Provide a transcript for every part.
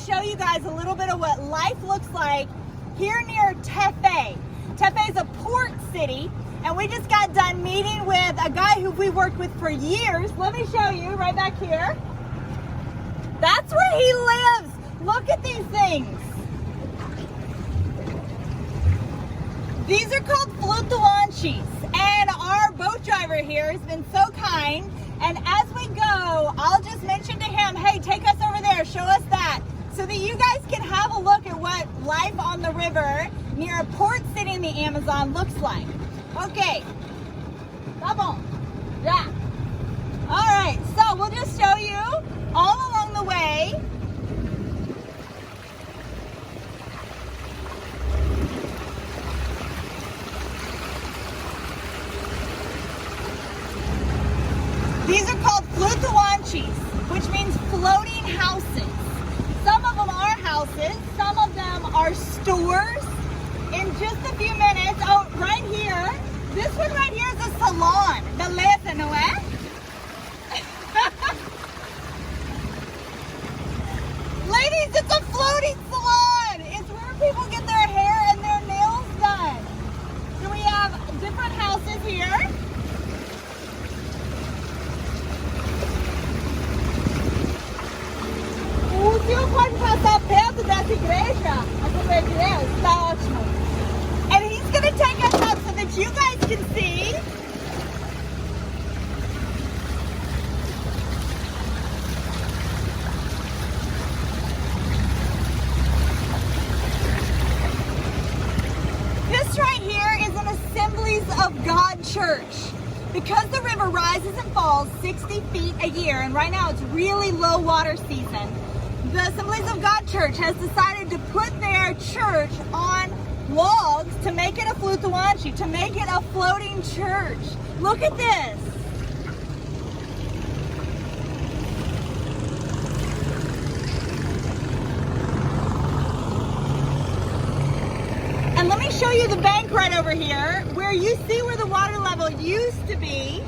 show you guys a little bit of what life looks like here near Tefe. Tefe is a port city, and we just got done meeting with a guy who we worked with for years. Let me show you right back here. That's where he lives. Look at these things. These are called Flutuantes, and our boat driver here has been so kind, and as we go, I'll just mention to him, hey, take us over there, show us that, so that you guys can have a look at what life on the river near a port city in the Amazon looks like. Okay, vamos, yeah. All right, so we'll just show you all along the way. These are called Flutuantes, which means floating houses. Some of them are houses, some of them are stores. In just a few minutes, oh, right here, this one right here is a salon. Beleza, não é? Ladies, it's a floating salon. It's where people get their hair and their nails done. So we have different houses here. O senhor pode passar perto dessa igreja? Assembleia de Deus? Tá ótimo. And he's going to take us up so that you guys can see. This right here is an Assemblies of God church. Because the river rises and falls 60 feet a year, and right now it's really low water season, the Assemblies of God Church has decided to put their church on logs to make it a Flutuante, to make it a floating church. Look at this. And let me show you the bank right over here, where you see where the water level used to be.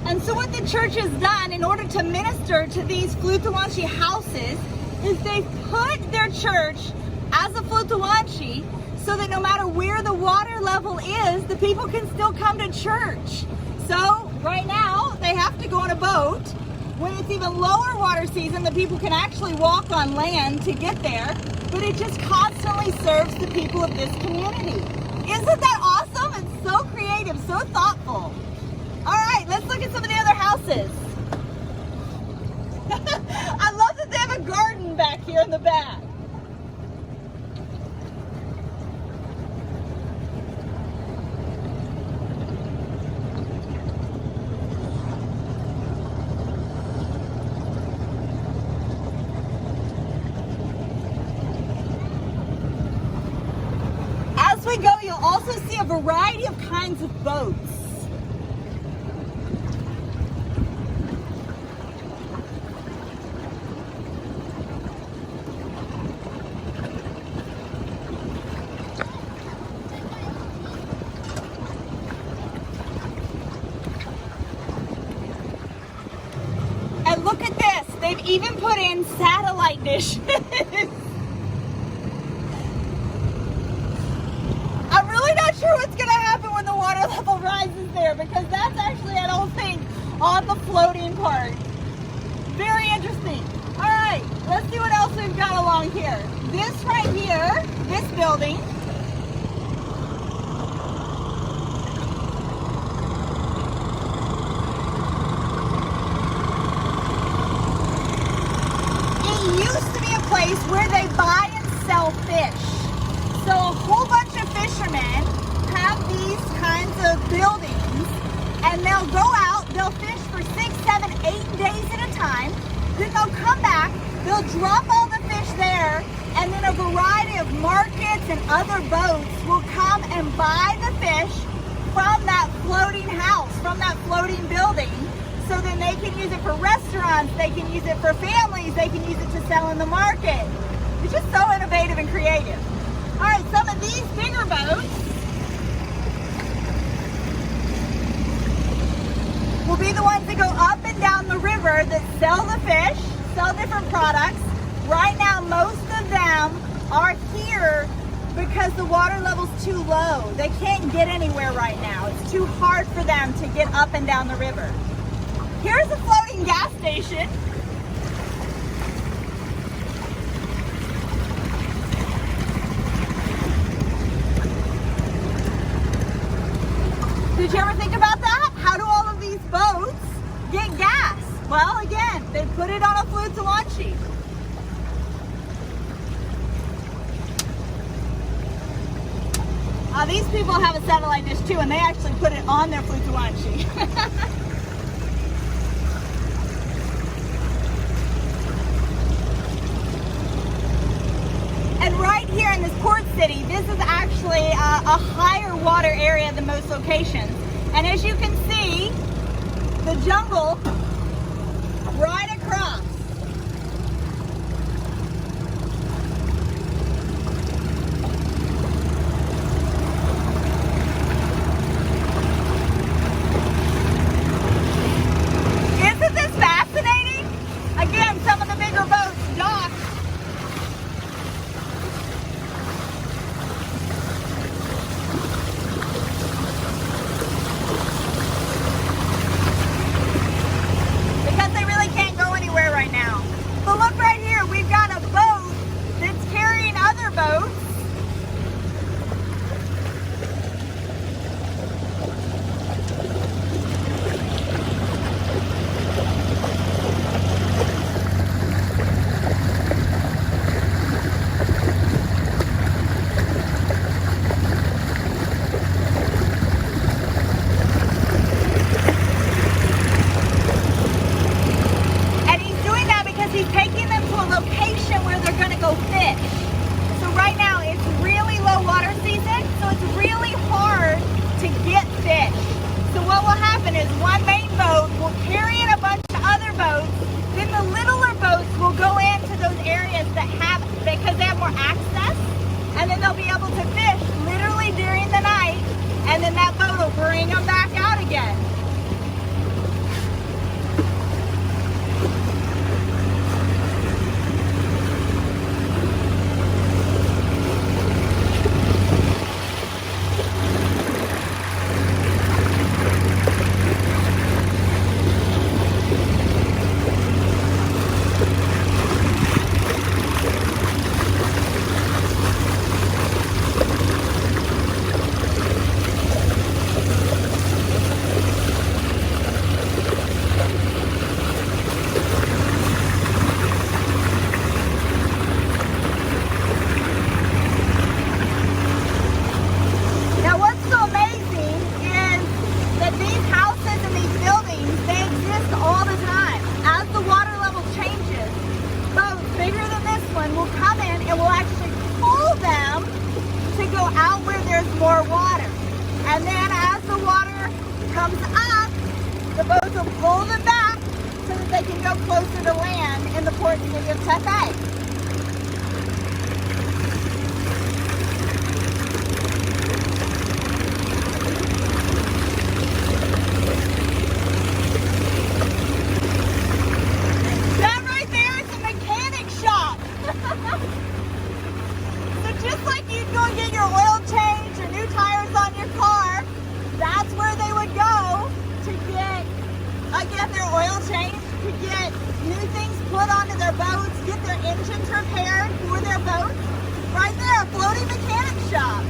And so what the church has done in order to minister to these Flutuante houses is they've put their church as a Flutuante so that no matter where the water level is, the people can still come to church. So right now they have to go on a boat. When it's even lower water season, the people can actually walk on land to get there, but it just constantly serves the people of this community. Isn't that awesome? It's so creative, so thoughtful. All right, let's look at some of the other houses. I love that they have a garden back here in the back. As we go, you'll also see a variety of kinds of boats. And look at this, they've even put in satellite dishes. I'm really not sure what's going to happen when the water level rises there, because that's actually, I don't think, on the floating part. Very interesting. All right, let's see what else we've got along here. This right here, this building, used to be a place where they buy and sell fish. So a whole bunch of fishermen have these kinds of buildings, and they'll go out, they'll fish for 6, 7, 8 days at a time, then they'll come back, they'll drop all the fish there, and then a variety of markets and other boats will come and buy the fish from that floating house, from that floating building, so then they can use it for restaurants, they can use it for families, they can use it to sell in the market. It's just so innovative and creative. All right, some of these bigger boats will be the ones that go up and down the river that sell the fish, sell different products. Right now, most of them are here because the water level's too low. They can't get anywhere right now. It's too hard for them to get up and down the river. Here's a floating gas station. Did you ever think about that? How do all of these boats get gas? Well, again, they put it on a Flutuante. These people have a satellite dish too, and they actually put it on their Flutuante. And right here in this port city, this is actually a higher water area than most locations. And as you can see, the jungle right across. Isn't this fascinating? Again, some of the bigger boats dock. Because they really can't go anywhere right now. But look right here, we've got a boat that's carrying other boats. He's taking them to a location where they're going to go fish. So right now it's really low water season, so it's really hard to get fish. So what will happen is one main boat will carry in a bunch of other boats, then the littler boats will go into those areas that because they have more access, and then they'll be able to fish literally during the night, and then that boat will bring them back out again. More water, and then as the water comes up, the boats will pull them back so that they can go closer to land in the port city of Tepe. That right there is a mechanic shop. So just like you'd go and get your oil change, new tires on your car, that's where they would go to get, again, their oil change, to get new things put onto their boats, get their engines repaired for their boats. Right there, a floating mechanic shop.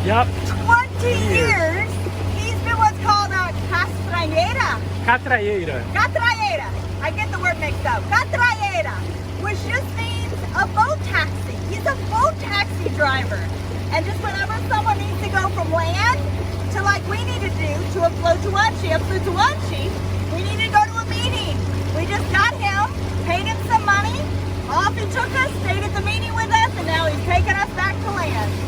Yep. 20 years. He's been what's called a castraera. Catraieira. Catraieira. I get the word mixed up. Catraera, which just means a boat taxi. He's a boat taxi driver. And just whenever someone needs to go from land to like we need to do to a Flutuante, we need to go to a meeting. We just got him, paid him some money, off he took us, stayed at the meeting with us, and now he's taking us back to land.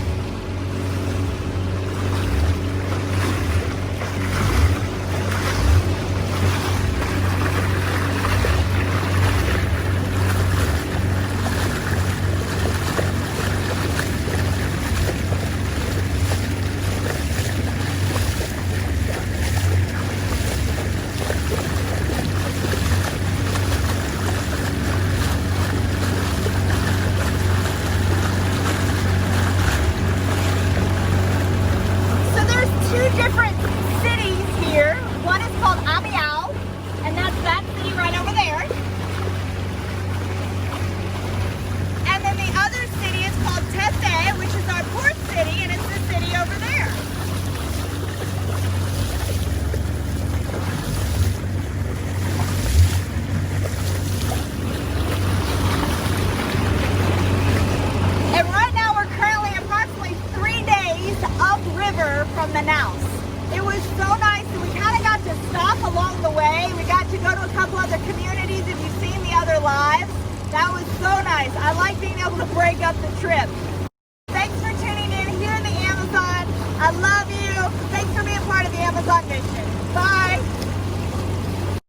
It was so nice. We kind of got to stop along the way. We got to go to a couple other communities. If you've seen the other lives, that was so nice. I like being able to break up the trip.